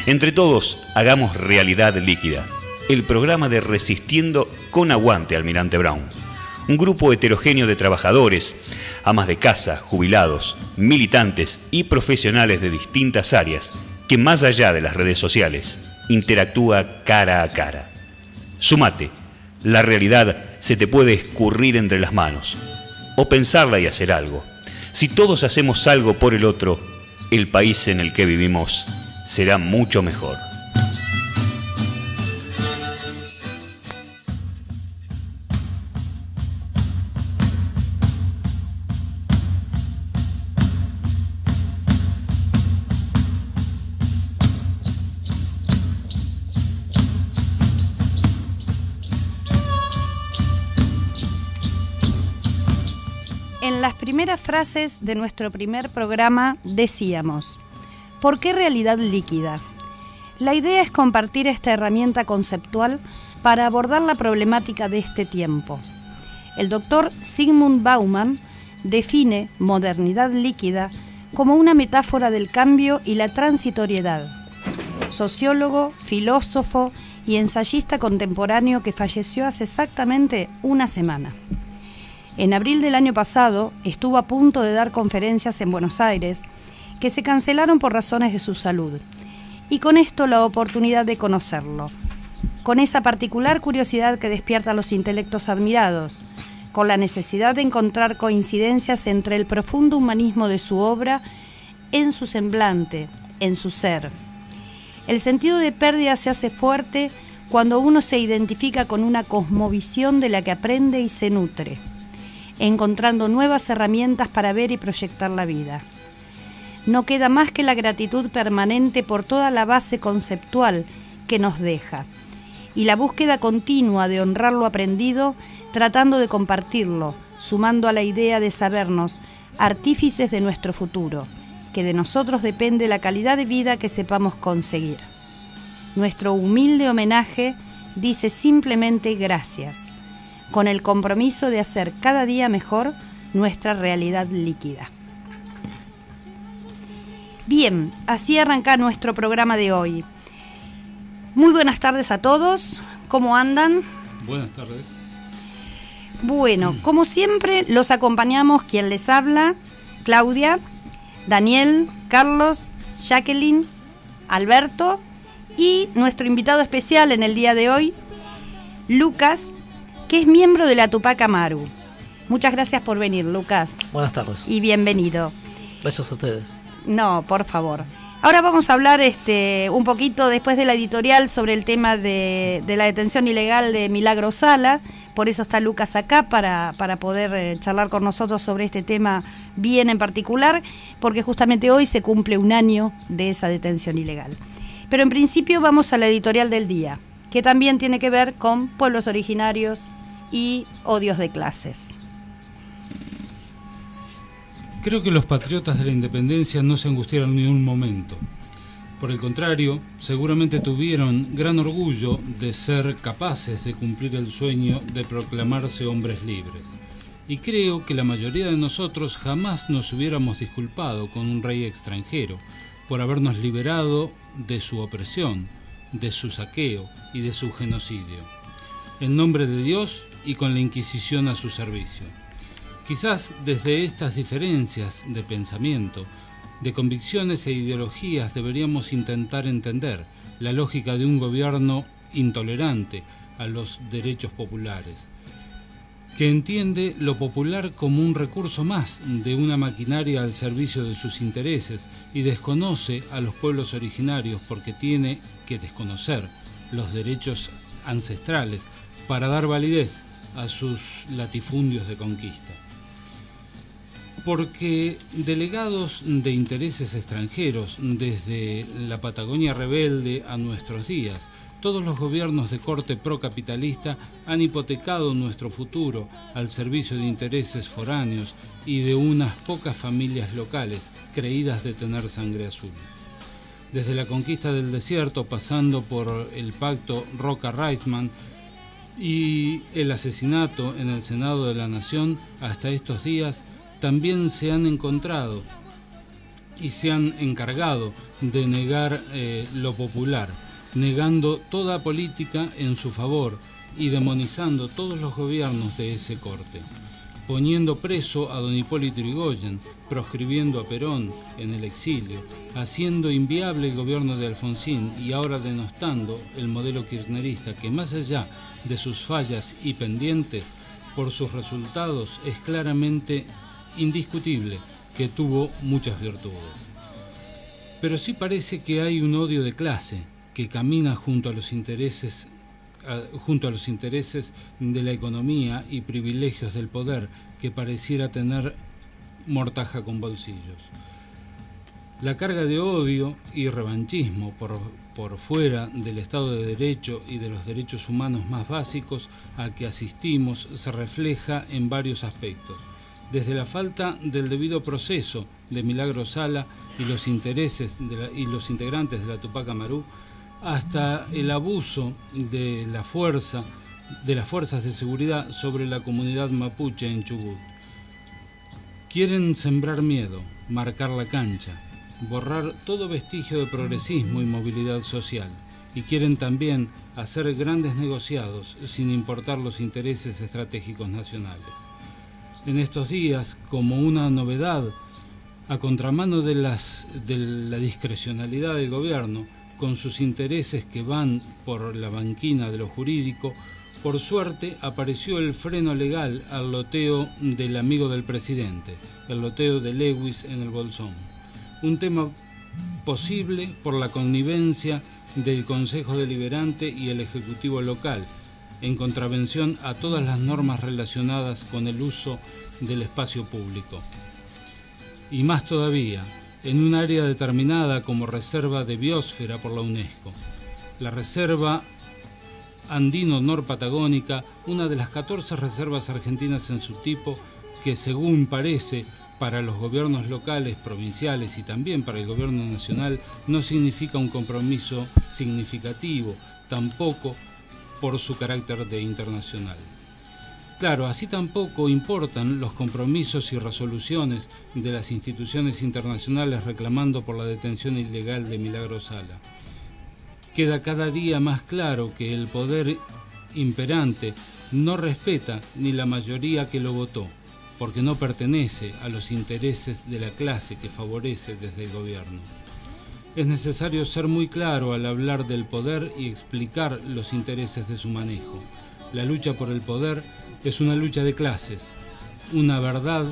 Entre todos, hagamos realidad líquida. El programa de Resistiendo con Aguante, Almirante Brown. Un grupo heterogéneo de trabajadores, amas de casa, jubilados, militantes y profesionales de distintas áreas que, más allá de las redes sociales, interactúa cara a cara. Sumate, la realidad se te puede escurrir entre las manos, o pensarla y hacer algo. Si todos hacemos algo por el otro, el país en el que vivimos será mucho mejor. En las primeras frases de nuestro primer programa decíamos: ¿por qué realidad líquida? La idea es compartir esta herramienta conceptual para abordar la problemática de este tiempo. El doctor Zygmunt Bauman define modernidad líquida como una metáfora del cambio y la transitoriedad. Sociólogo, filósofo y ensayista contemporáneo que falleció hace exactamente una semana. En abril del año pasado estuvo a punto de dar conferencias en Buenos Aires que se cancelaron por razones de su salud, y con esto la oportunidad de conocerlo, con esa particular curiosidad que despierta a los intelectos admirados, con la necesidad de encontrar coincidencias entre el profundo humanismo de su obra, en su semblante, en su ser. El sentido de pérdida se hace fuerte cuando uno se identifica con una cosmovisión de la que aprende y se nutre, encontrando nuevas herramientas para ver y proyectar la vida. No queda más que la gratitud permanente por toda la base conceptual que nos deja, y la búsqueda continua de honrar lo aprendido, tratando de compartirlo, sumando a la idea de sabernos artífices de nuestro futuro, que de nosotros depende la calidad de vida que sepamos conseguir. Nuestro humilde homenaje dice simplemente gracias, con el compromiso de hacer cada día mejor nuestra realidad líquida. Bien, así arranca nuestro programa de hoy. Muy buenas tardes a todos, ¿cómo andan? Buenas tardes. Bueno, como siempre, los acompañamos quien les habla, Claudia, Daniel, Carlos, Jacqueline, Alberto y nuestro invitado especial en el día de hoy, Lucas, que es miembro de la Tupac Amaru. Muchas gracias por venir, Lucas. Buenas tardes. Y bienvenido. Gracias a ustedes. No, por favor. Ahora vamos a hablar un poquito después de la editorial sobre el tema de la detención ilegal de Milagro Sala. Por eso está Lucas acá, para poder charlar con nosotros sobre este tema bien en particular, porque justamente hoy se cumple un año de esa detención ilegal. Pero en principio vamos a la editorial del día, que también tiene que ver con pueblos originarios y odios de clases. Creo que los patriotas de la independencia no se angustiaron ni un momento. Por el contrario, seguramente tuvieron gran orgullo de ser capaces de cumplir el sueño de proclamarse hombres libres. Y creo que la mayoría de nosotros jamás nos hubiéramos disculpado con un rey extranjero por habernos liberado de su opresión, de su saqueo y de su genocidio, en nombre de Dios y con la Inquisición a su servicio. Quizás desde estas diferencias de pensamiento, de convicciones e ideologías deberíamos intentar entender la lógica de un gobierno intolerante a los derechos populares, que entiende lo popular como un recurso más de una maquinaria al servicio de sus intereses y desconoce a los pueblos originarios porque tiene que desconocer los derechos ancestrales para dar validez a sus latifundios de conquista. Porque delegados de intereses extranjeros, desde la Patagonia rebelde a nuestros días, todos los gobiernos de corte procapitalista han hipotecado nuestro futuro al servicio de intereses foráneos y de unas pocas familias locales creídas de tener sangre azul. Desde la conquista del desierto, pasando por el pacto Roca-Reisman y el asesinato en el Senado de la Nación, hasta estos días, también se han encontrado y se han encargado de negar lo popular, negando toda política en su favor y demonizando todos los gobiernos de ese corte, poniendo preso a don Hipólito Yrigoyen, proscribiendo a Perón en el exilio, haciendo inviable el gobierno de Alfonsín y ahora denostando el modelo kirchnerista que, más allá de sus fallas y pendientes, por sus resultados es claramente indiscutible que tuvo muchas virtudes. Pero sí parece que hay un odio de clase que camina junto a los intereses de la economía y privilegios del poder, que pareciera tener mortaja con bolsillos. La carga de odio y revanchismo por fuera del Estado de Derecho y de los derechos humanos más básicos a que asistimos se refleja en varios aspectos, desde la falta del debido proceso de Milagro Sala y los integrantes de la Tupac Amaru, hasta el abuso de las fuerzas de seguridad sobre la comunidad mapuche en Chubut. Quieren sembrar miedo, marcar la cancha, borrar todo vestigio de progresismo y movilidad social, y quieren también hacer grandes negociados sin importar los intereses estratégicos nacionales. En estos días, como una novedad, a contramano de la discrecionalidad del gobierno, con sus intereses que van por la banquina de lo jurídico, por suerte apareció el freno legal al loteo del amigo del presidente, el loteo de Lewis en el Bolsón. Un tema posible por la connivencia del Consejo Deliberante y el Ejecutivo local, en contravención a todas las normas relacionadas con el uso del espacio público. Y más todavía, en un área determinada como reserva de biosfera por la UNESCO. La Reserva Andino-Norpatagónica, una de las 14 reservas argentinas en su tipo, que según parece para los gobiernos locales, provinciales y también para el gobierno nacional, no significa un compromiso significativo, tampoco por su carácter de internacional. Claro, así tampoco importan los compromisos y resoluciones de las instituciones internacionales reclamando por la detención ilegal de Milagro Sala. Queda cada día más claro que el poder imperante no respeta ni la mayoría que lo votó, porque no pertenece a los intereses de la clase que favorece desde el gobierno. Es necesario ser muy claro al hablar del poder y explicar los intereses de su manejo. La lucha por el poder es una lucha de clases, una verdad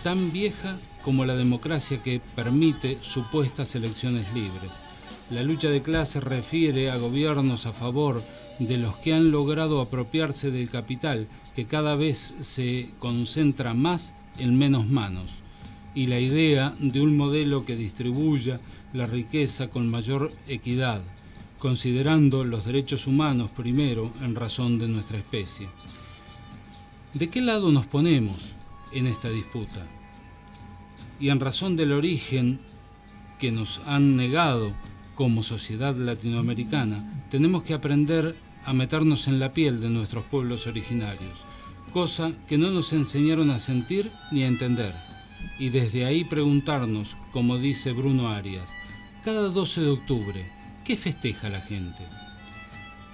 tan vieja como la democracia que permite supuestas elecciones libres. La lucha de clases refiere a gobiernos a favor de los que han logrado apropiarse del capital, que cada vez se concentra más en menos manos, y la idea de un modelo que distribuya la riqueza con mayor equidad, considerando los derechos humanos primero en razón de nuestra especie. ¿De qué lado nos ponemos en esta disputa? Y en razón del origen que nos han negado como sociedad latinoamericana, tenemos que aprender a meternos en la piel de nuestros pueblos originarios, cosa que no nos enseñaron a sentir ni a entender, y desde ahí preguntarnos, como dice Bruno Arias, cada 12 de octubre, ¿qué festeja la gente?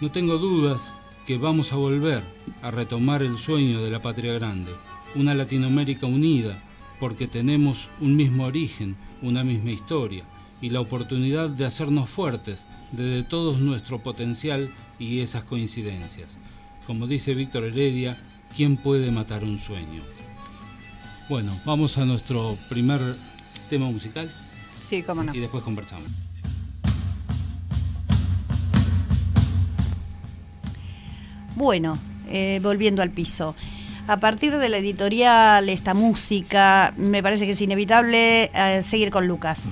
No tengo dudas que vamos a volver a retomar el sueño de la patria grande, una Latinoamérica unida, porque tenemos un mismo origen, una misma historia, y la oportunidad de hacernos fuertes desde todo nuestro potencial y esas coincidencias. Como dice Víctor Heredia, ¿quién puede matar un sueño? Bueno, vamos a nuestro primer tema musical. Sí, cómo no. Y después conversamos. Bueno, volviendo al piso. A partir de la editorial Esta Música, me parece que es inevitable seguir con Lucas.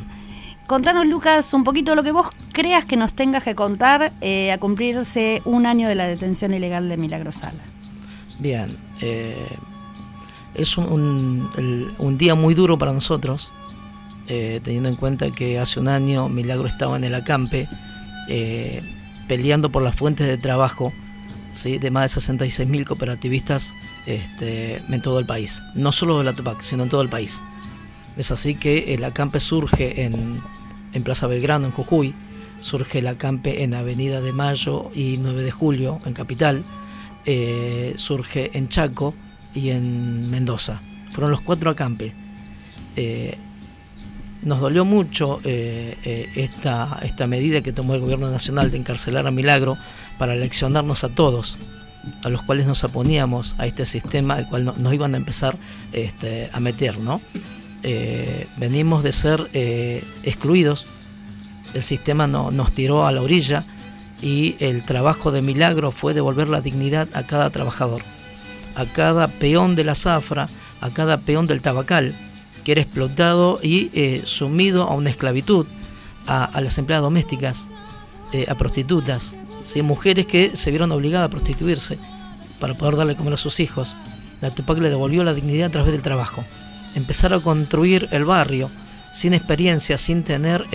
Contanos, Lucas, un poquito lo que vos creas que nos tengas que contar a cumplirse un año de la detención ilegal de Milagro Sala. Bien, es un día muy duro para nosotros, teniendo en cuenta que hace un año Milagro estaba en el acampe peleando por las fuentes de trabajo, ¿sí?, de más de 66.000 cooperativistas en todo el país, no solo de la Tupac, sino en todo el país. Es así que el acampe surge en Plaza Belgrano, en Jujuy, surge el acampe en Avenida de Mayo y 9 de Julio, en Capital, surge en Chaco y en Mendoza. Fueron los 4 acampes. Nos dolió mucho esta medida que tomó el gobierno nacional de encarcelar a Milagro para leccionarnos a todos, a los cuales nos oponíamos a este sistema al cual nos iban a empezar a meter, ¿no? Venimos de ser excluidos, el sistema nos tiró a la orilla y el trabajo de Milagro fue devolver la dignidad a cada trabajador, a cada peón de la zafra, a cada peón del tabacal, que era explotado y sumido a una esclavitud, a las empleadas domésticas, a prostitutas, ¿sí? Mujeres que se vieron obligadas a prostituirse para poder darle comer a sus hijos. La Tupac le devolvió la dignidad a través del trabajo. Empezar a construir el barrio sin experiencia, sin tener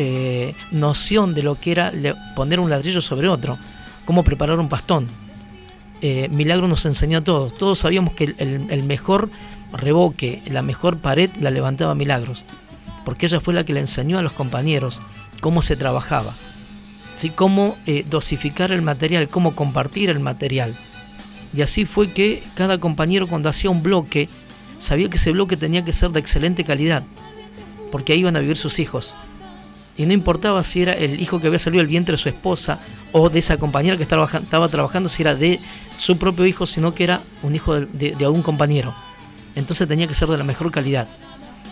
noción de lo que era poner un ladrillo sobre otro, cómo preparar un pastón. Milagro nos enseñó a todos. Todos sabíamos que el mejor revoque, la mejor pared la levantaba Milagros, porque ella fue la que le enseñó a los compañeros cómo se trabajaba, ¿sí? Cómo dosificar el material, cómo compartir el material. Y así fue que cada compañero, cuando hacía un bloque, sabía que ese bloque tenía que ser de excelente calidad, porque ahí iban a vivir sus hijos. Y no importaba si era el hijo que había salido del vientre de su esposa o de esa compañera que estaba trabajando, si era de su propio hijo, sino que era un hijo de algún compañero. Entonces tenía que ser de la mejor calidad.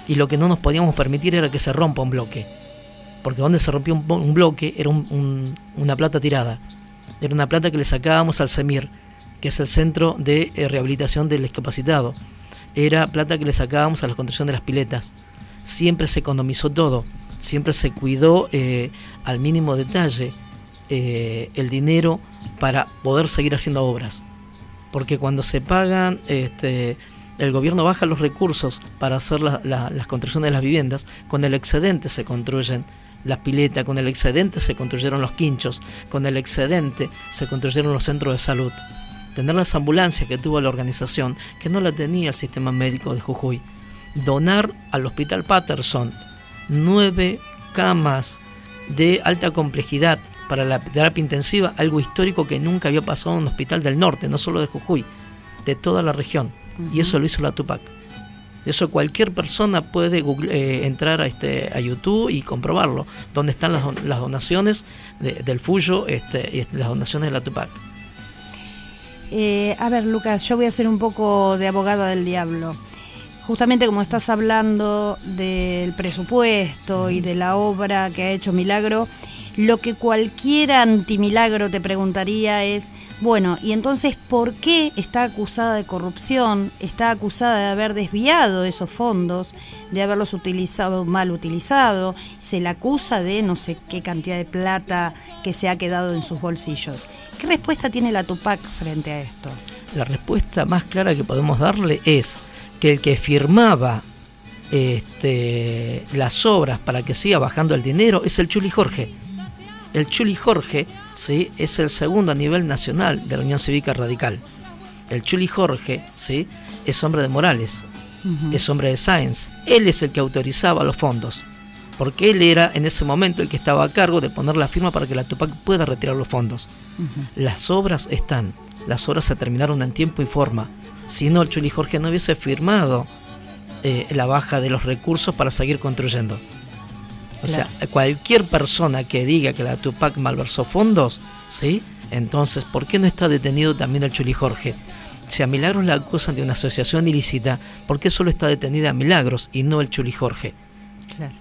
Y lo que no nos podíamos permitir era que se rompa un bloque, porque donde se rompió un bloque era una plata tirada. Era una plata que le sacábamos al CEMIR, que es el Centro de Rehabilitación del Discapacitado. Era plata que le sacábamos a la construcción de las piletas. Siempre se economizó todo, siempre se cuidó al mínimo detalle el dinero para poder seguir haciendo obras. Porque cuando se pagan, el gobierno baja los recursos para hacer las construcciones de las viviendas, con el excedente se construyen las piletas, con el excedente se construyeron los quinchos, con el excedente se construyeron los centros de salud. Tener las ambulancias que tuvo la organización, que no la tenía el sistema médico de Jujuy. Donar al Hospital Patterson 9 camas de alta complejidad para la terapia intensiva, algo histórico que nunca había pasado en un hospital del norte, no solo de Jujuy, de toda la región. Y eso lo hizo la Tupac. Eso cualquier persona puede entrar a YouTube y comprobarlo, donde están las donaciones del Fuyo y las donaciones de la Tupac. A ver, Lucas, yo voy a ser un poco de abogada del diablo. Justamente como estás hablando del presupuesto y de la obra que ha hecho Milagro, lo que cualquier antimilagro te preguntaría es, bueno, y entonces, ¿por qué está acusada de corrupción? Está acusada de haber desviado esos fondos, de haberlos mal utilizado, se la acusa de no sé qué cantidad de plata que se ha quedado en sus bolsillos. ¿Qué respuesta tiene la Tupac frente a esto? La respuesta más clara que podemos darle es que el que firmaba las obras para que siga bajando el dinero es el Chuli Jorge. El Chuli Jorge, ¿sí?, es el segundo a nivel nacional de la Unión Cívica Radical. El Chuli Jorge, ¿sí?, es hombre de Morales, es hombre de Sáenz. Él es el que autorizaba los fondos, porque él era en ese momento el que estaba a cargo de poner la firma para que la Tupac pueda retirar los fondos. Las obras están, las obras se terminaron en tiempo y forma. Si no, el Chuli Jorge no hubiese firmado la baja de los recursos para seguir construyendo. O sea, cualquier persona que diga que la Tupac malversó fondos, ¿sí?, entonces, ¿por qué no está detenido también el Chuli Jorge? Si a Milagros la acusan de una asociación ilícita, ¿por qué solo está detenida Milagros y no el Chuli Jorge? Claro.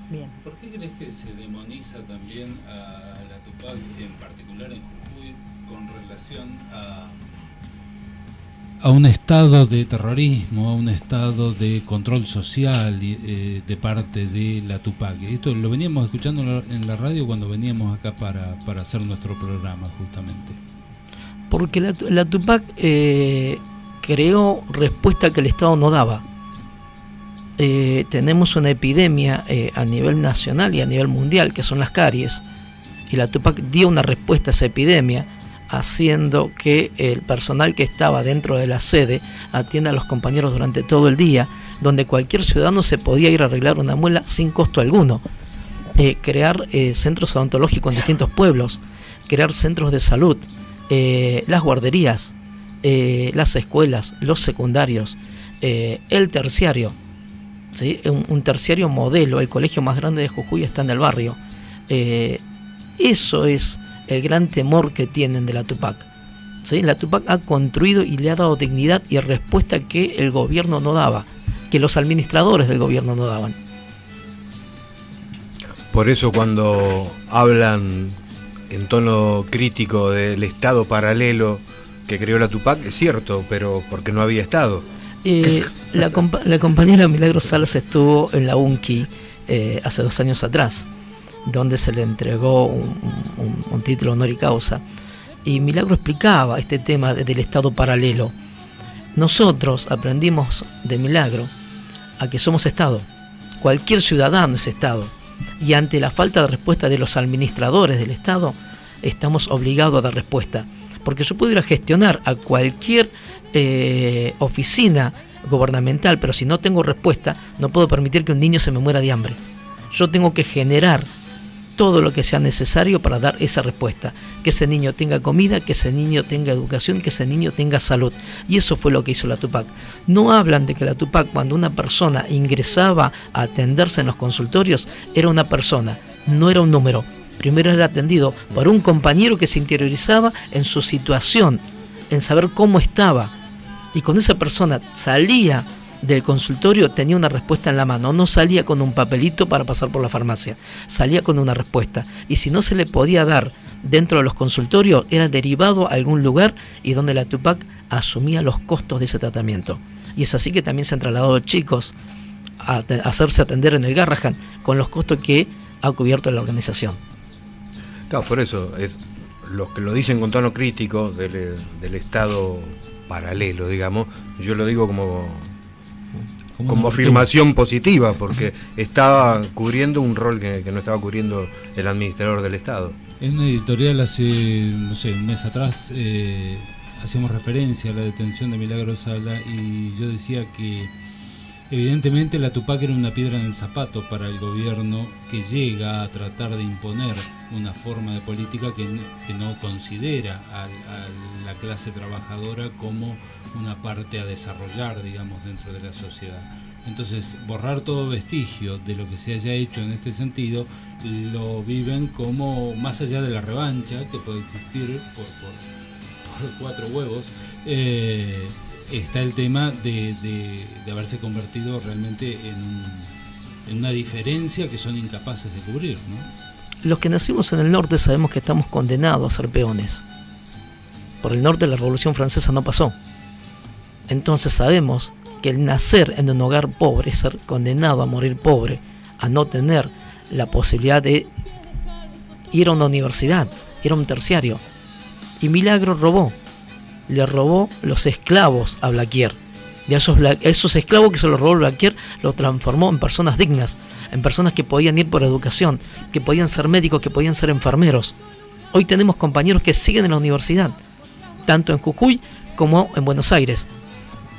Bien. ¿Por qué crees que se demoniza también a la Tupac, en particular en Jujuy, con relación a un estado de terrorismo, a un estado de control social de parte de la Tupac? Esto lo veníamos escuchando en la radio cuando veníamos acá para hacer nuestro programa, justamente. Porque la Tupac creó respuesta que el Estado no daba. Tenemos una epidemia a nivel nacional y a nivel mundial, que son las caries, y la Tupac dio una respuesta a esa epidemia haciendo que el personal que estaba dentro de la sede atienda a los compañeros durante todo el día, donde cualquier ciudadano se podía ir a arreglar una muela sin costo alguno. Crear centros odontológicos en distintos pueblos, crear centros de salud, las guarderías, las escuelas, los secundarios, el terciario, ¿sí? Un terciario modelo. El colegio más grande de Jujuy está en el barrio. Eso es el gran temor que tienen de la Tupac, ¿sí? La Tupac ha construido y le ha dado dignidad y respuesta que el gobierno no daba, que los administradores del gobierno no daban. Por eso cuando hablan en tono crítico del Estado paralelo que creó la Tupac, es cierto, pero porque no había Estado. La compañera Milagros Salas estuvo en la UNCI hace 2 años atrás, donde se le entregó un título honor y causa, y Milagro explicaba este tema del Estado paralelo. Nosotros aprendimos de Milagro a que somos Estado, cualquier ciudadano es Estado, y ante la falta de respuesta de los administradores del Estado, estamos obligados a dar respuesta, porque yo puedo ir a gestionar a cualquier oficina gubernamental, pero si no tengo respuesta, no puedo permitir que un niño se me muera de hambre. Yo tengo que generar todo lo que sea necesario para dar esa respuesta, que ese niño tenga comida, que ese niño tenga educación, que ese niño tenga salud. Y eso fue lo que hizo la Tupac. No hablan de que la Tupac, cuando una persona ingresaba a atenderse en los consultorios, era una persona, no era un número. Primero era atendido por un compañero que se interiorizaba en su situación, en saber cómo estaba, y cuando esa persona salía del consultorio tenía una respuesta en la mano, no salía con un papelito para pasar por la farmacia, salía con una respuesta, y si no se le podía dar dentro de los consultorios, era derivado a algún lugar y donde la Tupac asumía los costos de ese tratamiento. Y es así que también se han trasladado chicos a hacerse atender en el Garrahan con los costos que ha cubierto la organización. Claro, por eso es los que lo dicen con tono crítico del Estado paralelo, digamos, yo lo digo como afirmación positiva, porque estaba cubriendo un rol que no estaba cubriendo el administrador del Estado. En una editorial hace, no sé, un mes atrás, hacíamos referencia a la detención de Milagros Sala, y yo decía que evidentemente la Tupac era una piedra en el zapato para el gobierno, que llega a tratar de imponer una forma de política que no considera a la clase trabajadora como una parte a desarrollar, digamos, dentro de la sociedad. Entonces, borrar todo vestigio de lo que se haya hecho en este sentido, lo viven como, más allá de la revancha que puede existir por 4 huevos, está el tema de haberse convertido realmente en una diferencia que son incapaces de cubrir, ¿no? Los que nacimos en el norte sabemos que estamos condenados a ser peones. Por el norte la Revolución Francesa no pasó. Entonces sabemos que el nacer en un hogar pobre es ser condenado a morir pobre, a no tener la posibilidad de ir a una universidad, ir a un terciario. Y Milagro le robó los esclavos a Blaquier. De esos esclavos que se los robó Blaquier, los transformó en personas dignas, en personas que podían ir por educación, que podían ser médicos, que podían ser enfermeros. Hoy tenemos compañeros que siguen en la universidad, tanto en Jujuy como en Buenos Aires,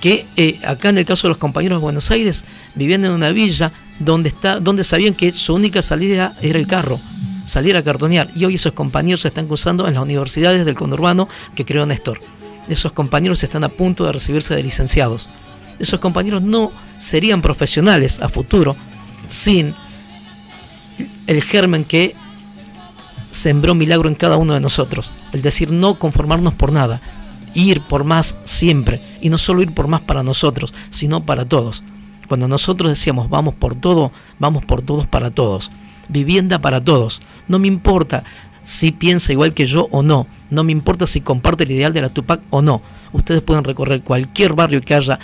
que acá en el caso de los compañeros de Buenos Aires vivían en una villa donde sabían que su única salida era el carro, salir a cartonear, y hoy esos compañeros se están cursando en las universidades del conurbano que creó Néstor. Esos compañeros están a punto de recibirse de licenciados. Esos compañeros no serían profesionales a futuro sin el germen que sembró Milagro en cada uno de nosotros, el decir no conformarnos por nada, ir por más siempre, y no solo ir por más para nosotros, sino para todos. Cuando nosotros decíamos vamos por todo, vamos por todos para todos, vivienda para todos, no me importa si piensa igual que yo o no, no me importa si comparte el ideal de la Tupac o no. Ustedes pueden recorrer cualquier barrio que haya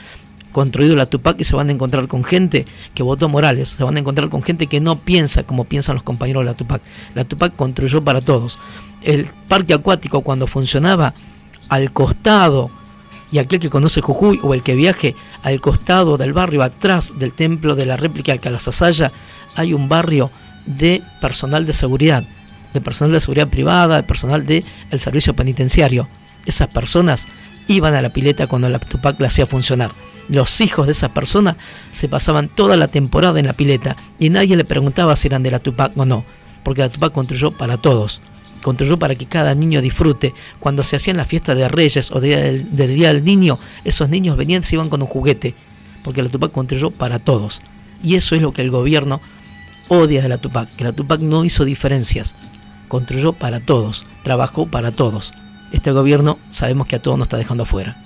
construido la Tupac y se van a encontrar con gente que votó Morales, se van a encontrar con gente que no piensa como piensan los compañeros de la Tupac. La Tupac construyó para todos. El parque acuático, cuando funcionaba, al costado, y aquel que conoce Jujuy o el que viaje, al costado del barrio, atrás del templo de la réplica de Calasasaya, hay un barrio de personal de seguridad, de personal de seguridad privada, de personal del servicio penitenciario. Esas personas iban a la pileta cuando la Tupac la hacía funcionar. Los hijos de esas personas se pasaban toda la temporada en la pileta y nadie le preguntaba si eran de la Tupac o no, porque la Tupac construyó para todos. Construyó para que cada niño disfrute. Cuando se hacían las fiestas de Reyes o del Día del Niño, esos niños venían y se iban con un juguete, porque la Tupac construyó para todos. Y eso es lo que el gobierno odia de la Tupac, que la Tupac no hizo diferencias, construyó para todos, trabajó para todos. Este gobierno sabemos que a todos nos está dejando afuera.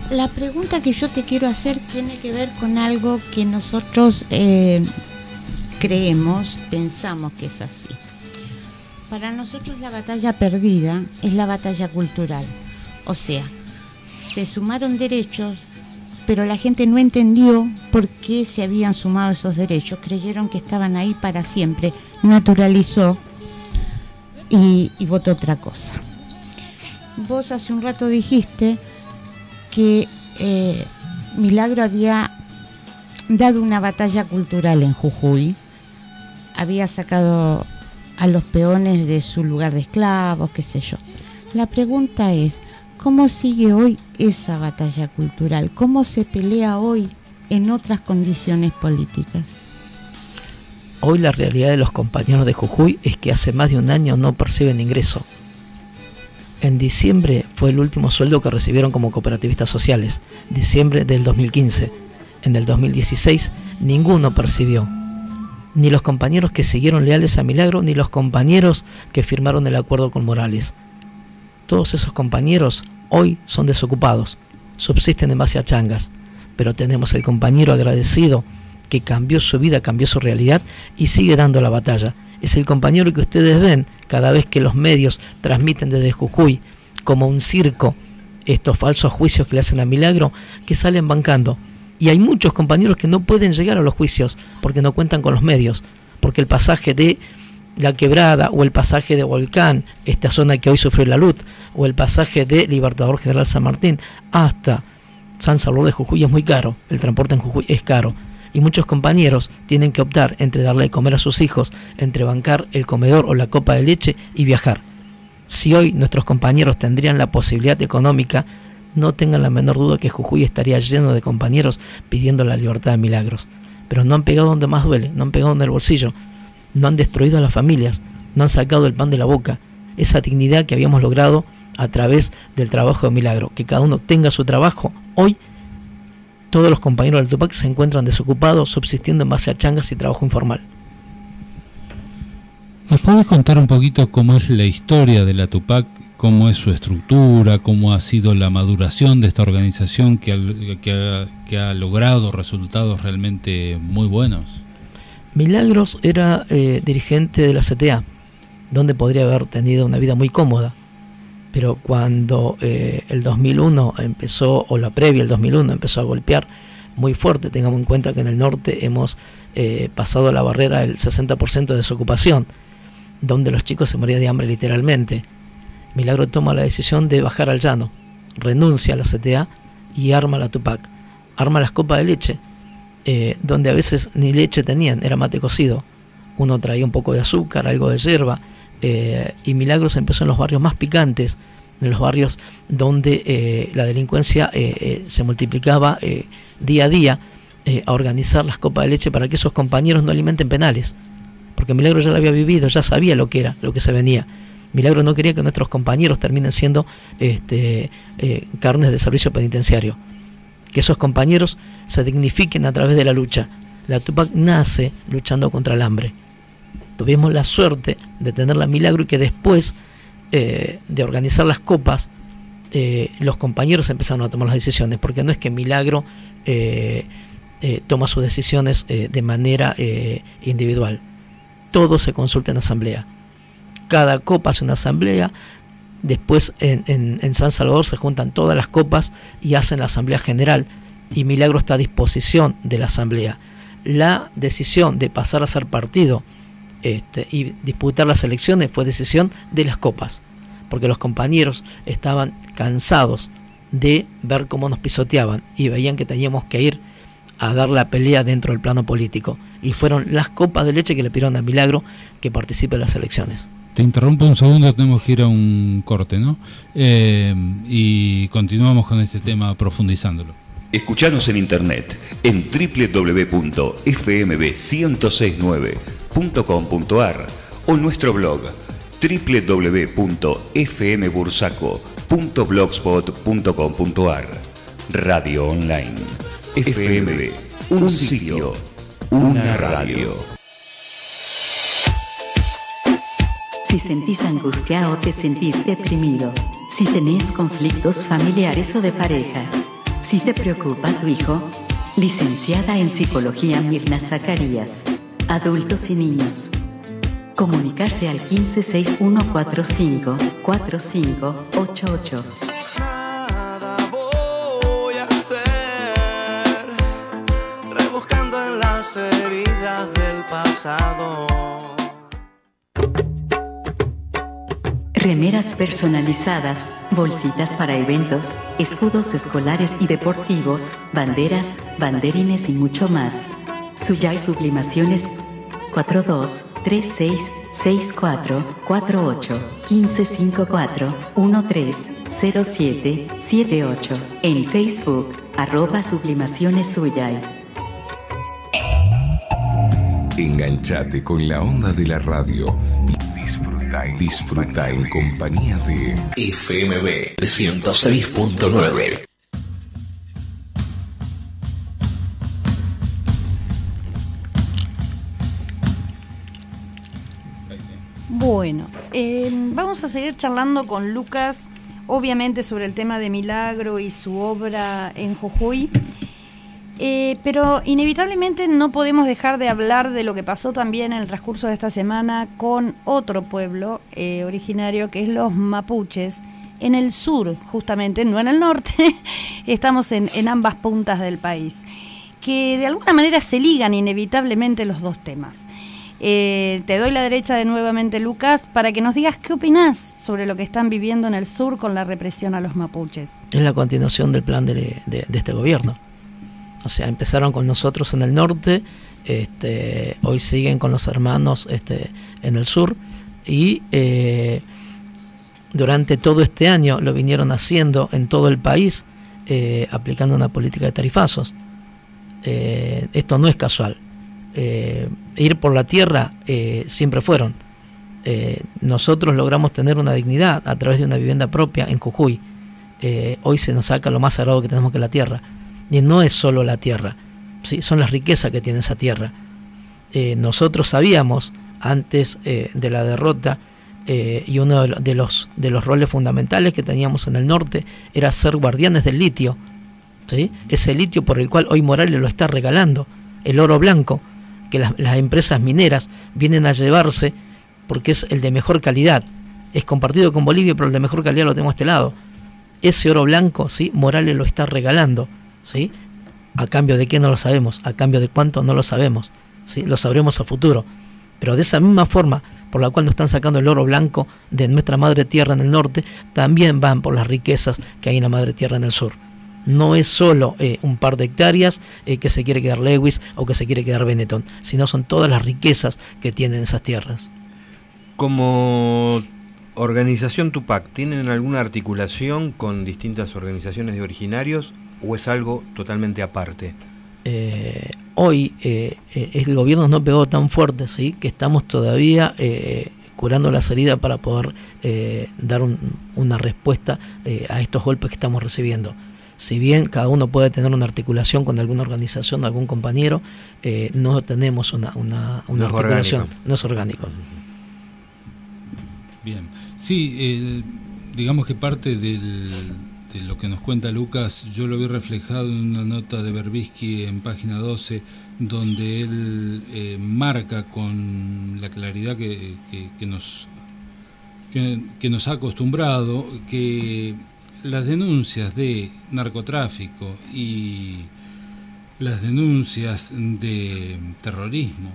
La pregunta que yo te quiero hacer tiene que ver con algo que nosotros creemos, pensamos que es así. Para nosotros la batalla perdida es la batalla cultural. O sea, se sumaron derechos, pero la gente no entendió por qué se habían sumado esos derechos. Creyeron que estaban ahí para siempre, naturalizó y votó otra cosa. Vos hace un rato dijiste que Milagro había dado una batalla cultural en Jujuy, había sacado a los peones de su lugar de esclavos, qué sé yo. La pregunta es, ¿cómo sigue hoy esa batalla cultural? ¿Cómo se pelea hoy en otras condiciones políticas? Hoy la realidad de los compañeros de Jujuy es que hace más de un año no perciben ingreso. En diciembre fue el último sueldo que recibieron como cooperativistas sociales, diciembre del 2015. En el 2016 ninguno percibió. Ni los compañeros que siguieron leales a Milagro, ni los compañeros que firmaron el acuerdo con Morales. Todos esos compañeros hoy son desocupados, subsisten en base a changas, pero tenemos el compañero agradecido que cambió su vida, cambió su realidad y sigue dando la batalla. Es el compañero que ustedes ven cada vez que los medios transmiten desde Jujuy como un circo estos falsos juicios que le hacen a Milagro, que salen bancando. Y hay muchos compañeros que no pueden llegar a los juicios porque no cuentan con los medios, porque el pasaje de La Quebrada o el pasaje de Volcán, esta zona que hoy sufrió la luz, o el pasaje de Libertador General San Martín hasta San Salvador de Jujuy es muy caro, el transporte en Jujuy es caro. Y muchos compañeros tienen que optar entre darle de comer a sus hijos, entre bancar el comedor o la copa de leche y viajar. Si hoy nuestros compañeros tendrían la posibilidad económica, no tengan la menor duda que Jujuy estaría lleno de compañeros pidiendo la libertad de Milagros. Pero no han pegado donde más duele, no han pegado en el bolsillo, no han destruido a las familias, no han sacado el pan de la boca. Esa dignidad que habíamos logrado a través del trabajo de Milagro, que cada uno tenga su trabajo. Hoy todos los compañeros del Tupac se encuentran desocupados, subsistiendo en base a changas y trabajo informal. ¿Nos podés contar un poquito cómo es la historia de la Tupac, cómo es su estructura, cómo ha sido la maduración de esta organización que ha logrado resultados realmente muy buenos? Milagros era dirigente de la CTA, donde podría haber tenido una vida muy cómoda. Pero cuando el 2001 empezó, o la previa el 2001 empezó a golpear muy fuerte, tengamos en cuenta que en el norte hemos pasado la barrera del 60% de desocupación, donde los chicos se morían de hambre literalmente. Milagro toma la decisión de bajar al llano, renuncia a la CTA y arma la Tupac, arma las copas de leche, donde a veces ni leche tenían, era mate cocido. Uno traía un poco de azúcar, algo de yerba, y Milagros empezó en los barrios más picantes, en los barrios donde la delincuencia se multiplicaba día a día, a organizar las copas de leche para que esos compañeros no alimenten penales, porque Milagro ya lo había vivido, ya sabía lo que era, lo que se venía. Milagro no quería que nuestros compañeros terminen siendo carnes de servicio penitenciario, que esos compañeros se dignifiquen a través de la lucha. La Tupac nace luchando contra el hambre. Tuvimos la suerte de tenerla Milagro y que después de organizar las copas, los compañeros empezaron a tomar las decisiones, porque no es que Milagro toma sus decisiones de manera individual. Todo se consulta en asamblea. Cada copa hace una asamblea. Después en San Salvador se juntan todas las copas y hacen la asamblea general, y Milagro está a disposición de la asamblea. La decisión de pasar a ser partido y disputar las elecciones fue decisión de las copas, porque los compañeros estaban cansados de ver cómo nos pisoteaban y veían que teníamos que ir a dar la pelea dentro del plano político. Y fueron las copas de leche que le pidieron a Milagro que participe en las elecciones. Te interrumpo un segundo, tenemos que ir a un corte, ¿no? Y continuamos con este tema profundizándolo. Escuchanos en internet en www.fmb1069.com.ar o nuestro blog www.fmbursaco.blogspot.com.ar. Radio online. FMB, un sitio, una radio. Si sentís angustia o te sentís deprimido, si tenés conflictos familiares o de pareja, si te preocupa tu hijo, licenciada en Psicología Mirna Zacarías, adultos y niños. Comunicarse al 1561454588. Nada voy a hacer, rebuscando en las heridas del pasado. Remeras personalizadas, bolsitas para eventos, escudos escolares y deportivos, banderas, banderines y mucho más. Suyay Sublimaciones 42366448 1554-130778. En Facebook, @Sublimaciones Enganchate con la onda de la radio. Disfruta en compañía de FMB 106.9. Bueno, vamos a seguir charlando con Lucas, obviamente sobre el tema de Milagro y su obra en Jujuy. Pero inevitablemente no podemos dejar de hablar de lo que pasó también en el transcurso de esta semana con otro pueblo originario, que es los mapuches, en el sur, justamente, no en el norte. Estamos en ambas puntas del país, que de alguna manera se ligan inevitablemente los dos temas. Te doy la derecha de nuevamente, Lucas, para que nos digas qué opinás sobre lo que están viviendo en el sur con la represión a los mapuches. Es la continuación del plan de este gobierno. O sea, empezaron con nosotros en el norte, hoy siguen con los hermanos en el sur, y durante todo este año lo vinieron haciendo en todo el país, aplicando una política de tarifazos. Esto no es casual. Ir por la tierra siempre fueron. Nosotros logramos tener una dignidad a través de una vivienda propia en Jujuy. Hoy se nos saca lo más sagrado que tenemos, que es la tierra. Y no es solo la tierra, ¿sí? Son las riquezas que tiene esa tierra. Nosotros sabíamos antes de la derrota, y uno de los roles fundamentales que teníamos en el norte era ser guardianes del litio, ¿sí? Ese litio por el cual hoy Morales lo está regalando, el oro blanco, que las empresas mineras vienen a llevarse porque es el de mejor calidad. Es compartido con Bolivia, pero el de mejor calidad lo tenemos a este lado. Ese oro blanco, ¿sí? Morales lo está regalando, ¿sí? ¿A cambio de qué? No lo sabemos. ¿A cambio de cuánto? No lo sabemos, ¿sí? Lo sabremos a futuro. Pero de esa misma forma por la cual nos están sacando el oro blanco de nuestra madre tierra en el norte, también van por las riquezas que hay en la madre tierra en el sur. No es solo un par de hectáreas que se quiere quedar Lewis o que se quiere quedar Benetton, sino son todas las riquezas que tienen esas tierras. Como organización Tupac, ¿tienen alguna articulación con distintas organizaciones de originarios o es algo totalmente aparte? Hoy el gobierno no pegó tan fuerte, ¿sí? Que estamos todavía curando las heridas para poder dar una respuesta a estos golpes que estamos recibiendo. Si bien cada uno puede tener una articulación con alguna organización, algún compañero, no tenemos una no articulación, orgánico. No es orgánico. Bien, sí, digamos que parte de lo que nos cuenta Lucas, yo lo vi reflejado en una nota de Berbisky en página 12, donde él marca con la claridad que nos ha acostumbrado que las denuncias de narcotráfico y las denuncias de terrorismo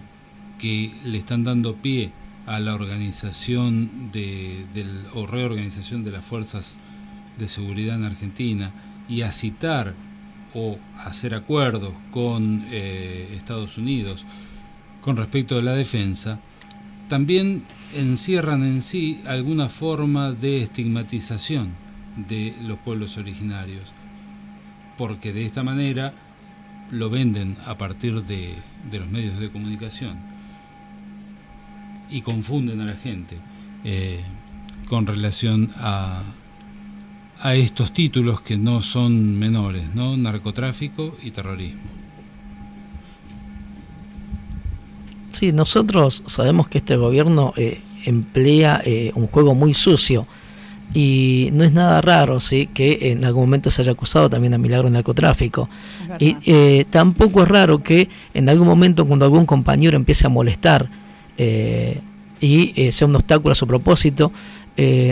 que le están dando pie a la organización o reorganización de las fuerzas de seguridad en Argentina y a citar o hacer acuerdos con Estados Unidos con respecto a la defensa, también encierran en sí alguna forma de estigmatización de los pueblos originarios, porque de esta manera lo venden a partir de los medios de comunicación y confunden a la gente con relación a estos títulos que no son menores, ¿no? Narcotráfico y terrorismo. Sí, nosotros sabemos que este gobierno emplea un juego muy sucio, y no es nada raro, ¿sí?, que en algún momento se haya acusado también a Milagro de narcotráfico, y tampoco es raro que en algún momento, cuando algún compañero empiece a molestar y sea un obstáculo a su propósito,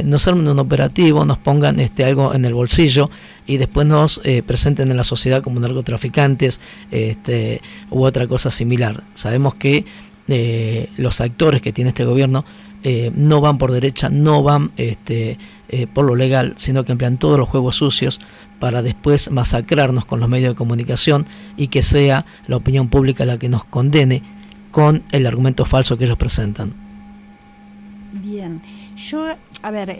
nos armen un operativo, nos pongan algo en el bolsillo y después nos presenten en la sociedad como narcotraficantes u otra cosa similar. Sabemos que los actores que tiene este gobierno no van por derecha, no van por lo legal, sino que emplean todos los juegos sucios para después masacrarnos con los medios de comunicación y que sea la opinión pública la que nos condene con el argumento falso que ellos presentan. Bien, yo, a ver,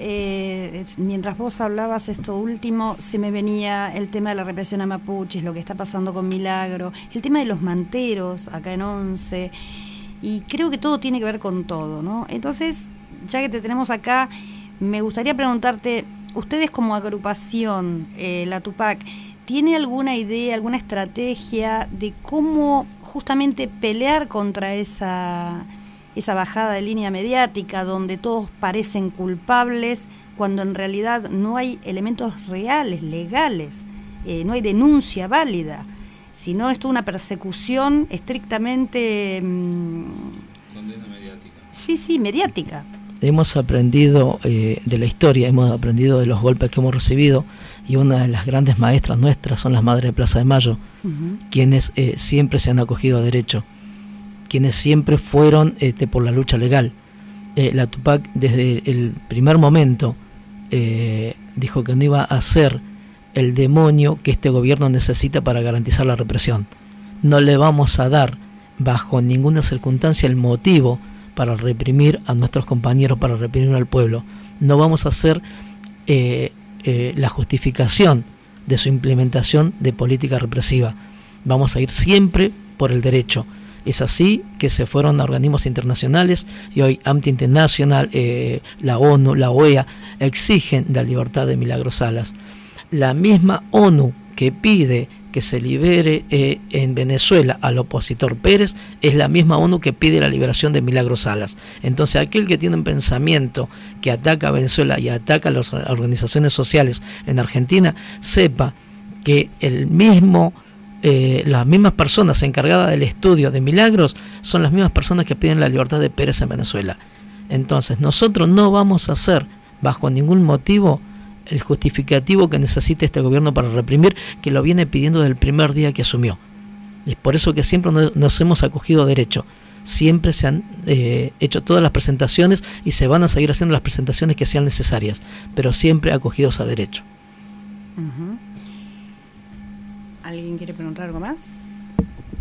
mientras vos hablabas esto último, se me venía el tema de la represión a mapuches, lo que está pasando con Milagro, el tema de los manteros acá en Once, y creo que todo tiene que ver con todo, ¿no? Entonces, ya que te tenemos acá, me gustaría preguntarte, ustedes como agrupación, la Tupac, ¿tiene alguna idea, alguna estrategia de cómo justamente pelear contra esa bajada de línea mediática donde todos parecen culpables cuando en realidad no hay elementos reales, legales, no hay denuncia válida, sino esto es una persecución estrictamente condena mediática? Sí, mediática. Hemos aprendido de la historia, hemos aprendido de los golpes que hemos recibido, y una de las grandes maestras nuestras son las madres de Plaza de Mayo, quienes siempre se han acogido a derecho, quienes siempre fueron por la lucha legal. La Tupac desde el primer momento dijo que no iba a ser el demonio que este gobierno necesita para garantizar la represión. No le vamos a dar bajo ninguna circunstancia el motivo para reprimir a nuestros compañeros, para reprimir al pueblo. No vamos a hacer la justificación de su implementación de política represiva. Vamos a ir siempre por el derecho. Es así que se fueron a organismos internacionales y hoy Amnesty International, la ONU, la OEA exigen la libertad de Milagro Salas. La misma ONU que pide que se libere en Venezuela al opositor Pérez es la misma ONU que pide la liberación de Milagro Salas. Entonces aquel que tiene un pensamiento que ataca a Venezuela y ataca a las organizaciones sociales en Argentina, sepa que las mismas personas encargadas del estudio de Milagros son las mismas personas que piden la libertad de Pérez en Venezuela. Entonces nosotros no vamos a hacer bajo ningún motivo el justificativo que necesita este gobierno para reprimir, que lo viene pidiendo desde el primer día que asumió. Y es por eso que siempre nos hemos acogido a derecho. Siempre se han hecho todas las presentaciones y se van a seguir haciendo las presentaciones que sean necesarias, pero siempre acogidos a derecho. ¿Alguien quiere preguntar algo más?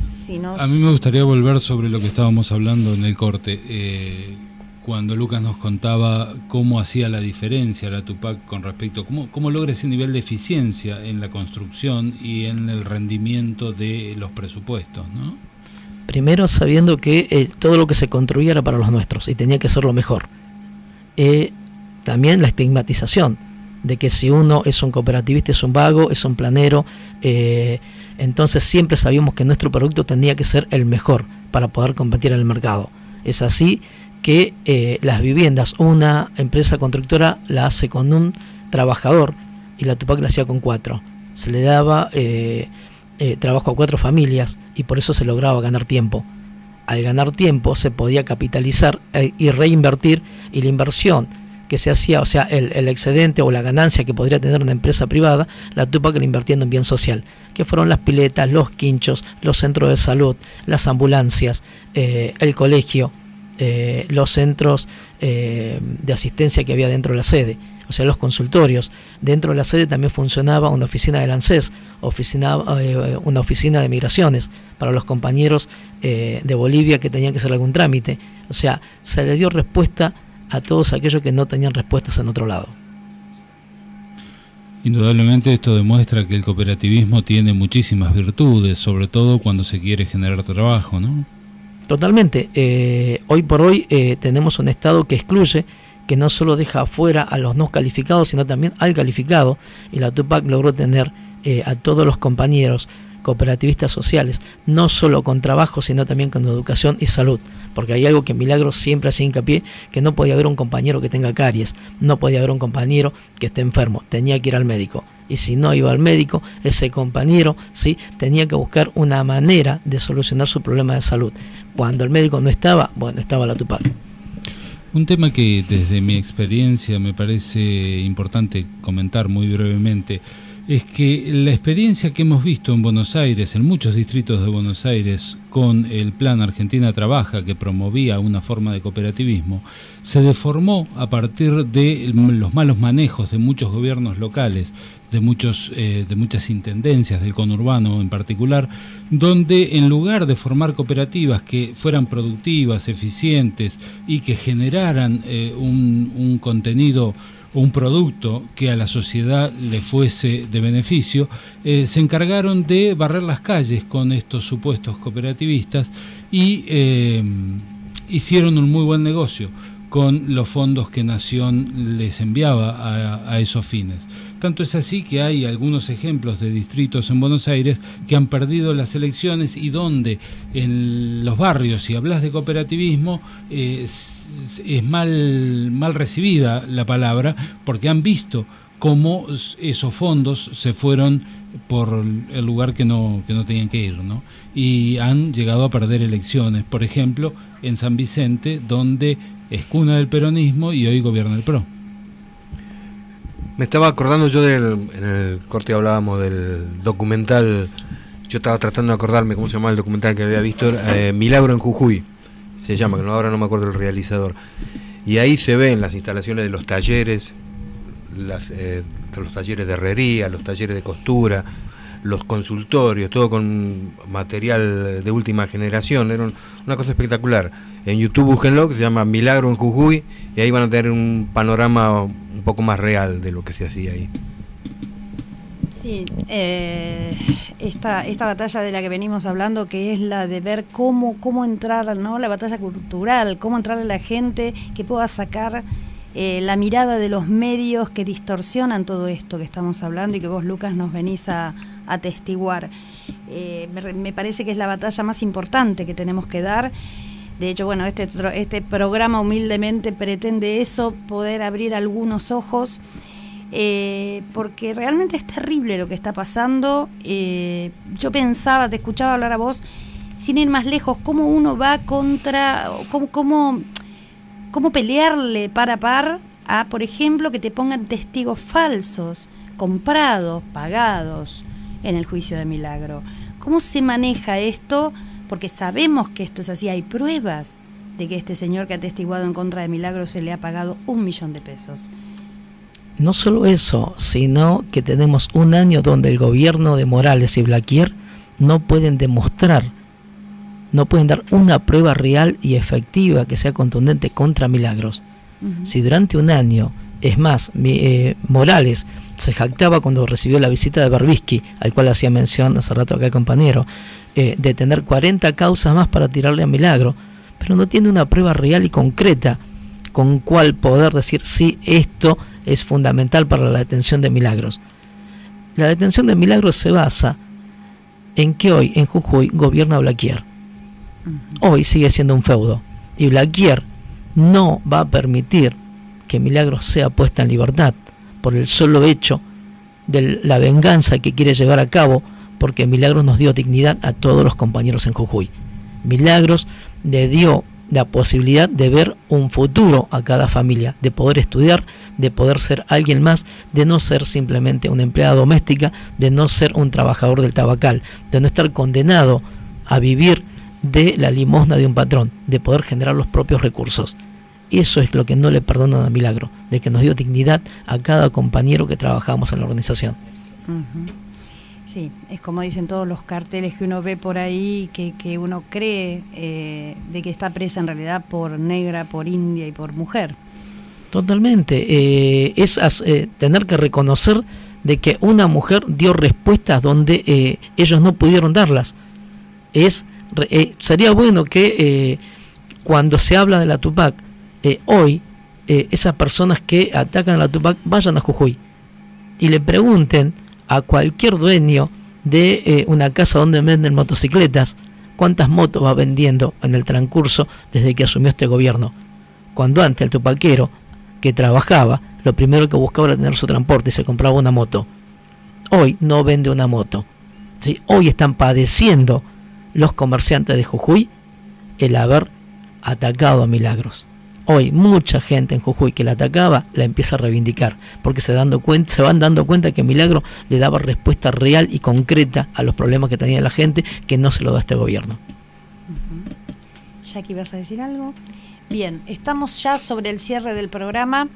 Si no... A mí me gustaría volver sobre lo que estábamos hablando en el corte. Cuando Lucas nos contaba cómo hacía la diferencia la Tupac con respecto, cómo logra ese nivel de eficiencia en la construcción y en el rendimiento de los presupuestos, ¿no? Primero sabiendo que todo lo que se construía era para los nuestros y tenía que ser lo mejor. También la estigmatización de que si uno es un cooperativista es un vago, es un planero, entonces siempre sabíamos que nuestro producto tenía que ser el mejor para poder competir en el mercado. Es así que las viviendas, una empresa constructora la hace con un trabajador y la Tupac la hacía con 4. Se le daba trabajo a 4 familias y por eso se lograba ganar tiempo. Al ganar tiempo se podía capitalizar y reinvertir, y la inversión que se hacía, o sea, el excedente o la ganancia que podría tener una empresa privada, la Tupac la invertía en un bien social, que fueron las piletas, los quinchos, los centros de salud, las ambulancias, el colegio. los centros de asistencia que había dentro de la sede, o sea, los consultorios. Dentro de la sede también funcionaba una oficina del ANSES, una oficina de migraciones para los compañeros de Bolivia que tenían que hacer algún trámite. O sea, se le dio respuesta a todos aquellos que no tenían respuestas en otro lado. Indudablemente esto demuestra que el cooperativismo tiene muchísimas virtudes, sobre todo cuando se quiere generar trabajo, ¿no? Totalmente. Hoy por hoy tenemos un Estado que excluye, que no solo deja afuera a los no calificados, sino también al calificado, y la TUPAC logró tener a todos los compañeros cooperativistas sociales, no solo con trabajo, sino también con educación y salud, porque hay algo que Milagros siempre hacía hincapié, que no podía haber un compañero que tenga caries, no podía haber un compañero que esté enfermo, tenía que ir al médico, y si no iba al médico, ese compañero sí tenía que buscar una manera de solucionar su problema de salud. Cuando el médico no estaba, bueno, estaba la TUPAC. Un tema que desde mi experiencia me parece importante comentar muy brevemente es que la experiencia que hemos visto en Buenos Aires, en muchos distritos de Buenos Aires, con el Plan Argentina Trabaja, que promovía una forma de cooperativismo, se deformó a partir de los malos manejos de muchos gobiernos locales, de muchas intendencias del conurbano en particular, donde en lugar de formar cooperativas que fueran productivas, eficientes y que generaran un contenido, un producto que a la sociedad le fuese de beneficio, se encargaron de barrer las calles con estos supuestos cooperativistas y hicieron un muy buen negocio con los fondos que Nación les enviaba a esos fines. Tanto es así que hay algunos ejemplos de distritos en Buenos Aires que han perdido las elecciones y donde en los barrios, si hablas de cooperativismo, es mal recibida la palabra, porque han visto cómo esos fondos se fueron por el lugar que no tenían que ir, ¿no? Y han llegado a perder elecciones, por ejemplo, en San Vicente, donde es cuna del peronismo y hoy gobierna el PRO. Me estaba acordando yo en el corte hablábamos del documental, yo estaba tratando de acordarme cómo se llama el documental que había visto, Milagro en Jujuy, se llama, que ahora no me acuerdo el realizador, y ahí se ven las instalaciones de los talleres, los talleres de herrería, los talleres de costura, los consultorios, todo con material de última generación. Era una cosa espectacular. En YouTube búsquenlo, que se llama Milagro en Jujuy, y ahí van a tener un panorama un poco más real de lo que se hacía ahí. Sí, esta batalla de la que venimos hablando, que es la de ver cómo entrar, ¿no? La batalla cultural, cómo entrarle a la gente, que pueda sacar la mirada de los medios que distorsionan todo esto que estamos hablando y que vos, Lucas, nos venís a atestiguar. Me parece que es la batalla más importante que tenemos que dar. De hecho, bueno, este programa humildemente pretende eso, poder abrir algunos ojos, porque realmente es terrible lo que está pasando. Yo pensaba, te escuchaba hablar a vos, sin ir más lejos, cómo uno va contra, cómo pelearle par a par a, por ejemplo, que te pongan testigos falsos, comprados, pagados en el juicio de Milagro. ¿Cómo se maneja esto? Porque sabemos que esto es así, hay pruebas de que este señor que ha atestiguado en contra de Milagro se le ha pagado 1 millón de pesos. No solo eso, sino que tenemos un año donde el gobierno de Morales y Blaquier no pueden demostrar, no pueden dar una prueba real y efectiva que sea contundente contra Milagros. Si durante un año, es más, Morales se jactaba cuando recibió la visita de Berbisky, al cual hacía mención hace rato acá el compañero, de tener 40 causas más para tirarle a Milagro, pero no tiene una prueba real y concreta con cual poder decir sí, esto es fundamental para la detención de Milagros. La detención de Milagros se basa en que hoy en Jujuy gobierna Blaquier. Hoy sigue siendo un feudo y Blaquier no va a permitir que Milagros sea puesta en libertad por el solo hecho de la venganza que quiere llevar a cabo, porque Milagros nos dio dignidad a todos los compañeros en Jujuy. Milagros le dio la posibilidad de ver un futuro a cada familia, de poder estudiar, de poder ser alguien más, de no ser simplemente una empleada doméstica, de no ser un trabajador del tabacal, de no estar condenado a vivir de la limosna de un patrón, de poder generar los propios recursos. Eso es lo que no le perdonan a Milagro, de que nos dio dignidad a cada compañero que trabajamos en la organización. Sí, es como dicen todos los carteles que uno ve por ahí, que uno cree de que está presa en realidad por negra, por india y por mujer. Totalmente. Tener que reconocer de que una mujer dio respuestas donde ellos no pudieron darlas. Sería bueno que cuando se habla de la Tupac, hoy esas personas que atacan a la Tupac vayan a Jujuy y le pregunten a cualquier dueño de una casa donde venden motocicletas cuántas motos va vendiendo en el transcurso desde que asumió este gobierno, cuando antes el tupaquero que trabajaba lo primero que buscaba era tener su transporte y se compraba una moto. Hoy no vende una moto, ¿sí? Hoy están padeciendo los comerciantes de Jujuy el haber atacado a Milagros. Hoy mucha gente en Jujuy que la atacaba la empieza a reivindicar porque se van dando cuenta que Milagro le daba respuesta real y concreta a los problemas que tenía la gente, que no se lo da este gobierno. Jackie, ¿vas a decir algo? Bien, estamos ya sobre el cierre del programa.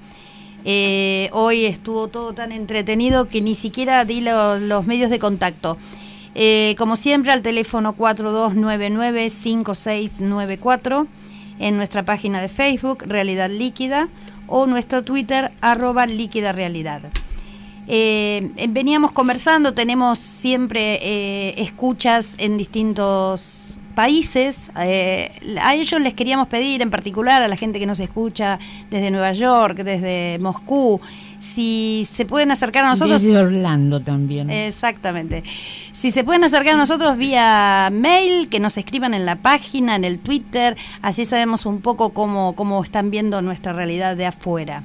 Hoy estuvo todo tan entretenido que ni siquiera di los medios de contacto. Como siempre, al teléfono 4299-5694, en nuestra página de Facebook, Realidad Líquida, o nuestro Twitter, @líquidarealidad. Veníamos conversando, tenemos siempre escuchas en distintos países. A ellos les queríamos pedir, en particular a la gente que nos escucha desde Nueva York, desde Moscú, si se pueden acercar a nosotros. Desde Orlando también. Exactamente. Si se pueden acercar a nosotros vía mail, que nos escriban en la página, en el Twitter, así sabemos un poco cómo están viendo nuestra realidad de afuera.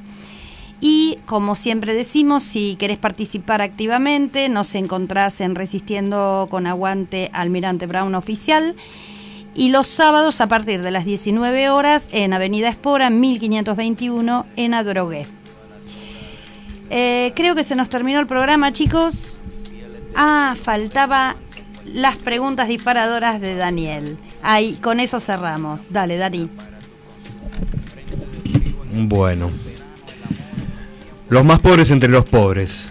Y como siempre decimos, si querés participar activamente, nos encontrás en Resistiendo con Aguante Almirante Brown Oficial, y los sábados a partir de las 19 horas en Avenida Espora 1521 en Adrogué. Creo que se nos terminó el programa, chicos. Faltaba las preguntas disparadoras de Daniel. Ahí, con eso cerramos. Dale, Dani. Bueno. Los más pobres entre los pobres,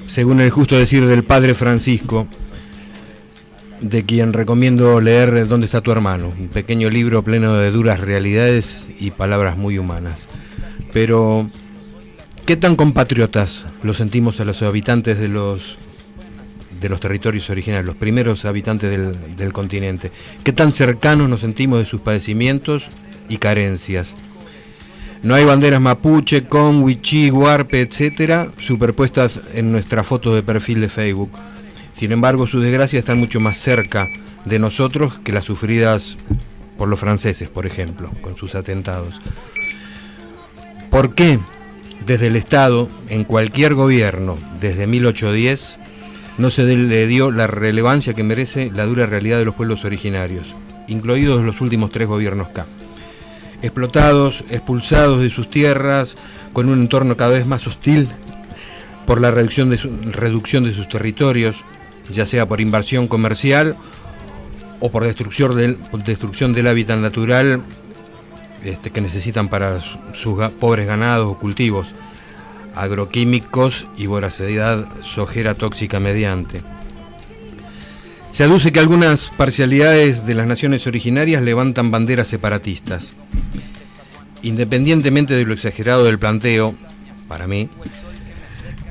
según el justo decir del Padre Francisco, de quien recomiendo leer ¿Dónde está tu hermano? Un pequeño libro pleno de duras realidades y palabras muy humanas. Pero, ¿qué tan compatriotas lo sentimos a los habitantes de los territorios originarios, los primeros habitantes del continente? ¿Qué tan cercanos nos sentimos de sus padecimientos y carencias? No hay banderas mapuche, con, wichí, huarpe, etcétera, superpuestas en nuestra foto de perfil de Facebook. Sin embargo, sus desgracias están mucho más cerca de nosotros que las sufridas por los franceses, por ejemplo, con sus atentados. ¿Por qué desde el Estado, en cualquier gobierno, desde 1810, no se le dio la relevancia que merece la dura realidad de los pueblos originarios, incluidos los últimos 3 gobiernos K? Explotados, expulsados de sus tierras, con un entorno cada vez más hostil por la reducción de sus territorios, ya sea por invasión comercial o por destrucción del hábitat natural que necesitan para sus pobres ganados o cultivos, agroquímicos y voracidad sojera tóxica mediante. Se aduce que algunas parcialidades de las naciones originarias levantan banderas separatistas. Independientemente de lo exagerado del planteo, para mí,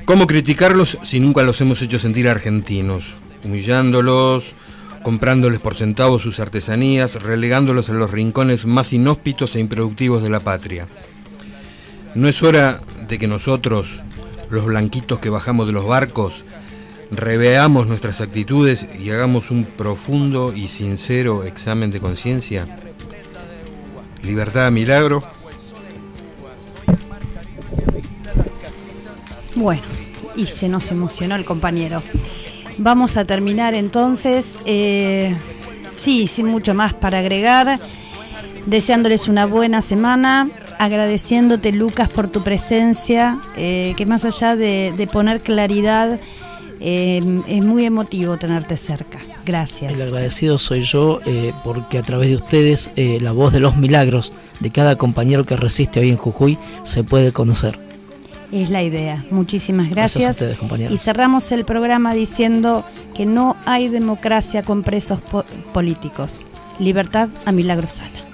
¿cómo criticarlos si nunca los hemos hecho sentir argentinos? Humillándolos, comprándoles por centavos sus artesanías, relegándolos a los rincones más inhóspitos e improductivos de la patria. ¿No es hora de que nosotros, los blanquitos que bajamos de los barcos, reveamos nuestras actitudes y hagamos un profundo y sincero examen de conciencia? Libertad, Milagro. Bueno, y se nos emocionó el compañero. Vamos a terminar entonces, sin mucho más para agregar, deseándoles una buena semana, agradeciéndote, Lucas, por tu presencia, que más allá de poner claridad Es muy emotivo tenerte cerca. Gracias. El agradecido soy yo, porque a través de ustedes la voz de los milagros de cada compañero que resiste hoy en Jujuy se puede conocer. Es la idea. Muchísimas gracias. Gracias a ustedes, compañeros. Y cerramos el programa diciendo que no hay democracia con presos políticos. Libertad a Milagro Sala.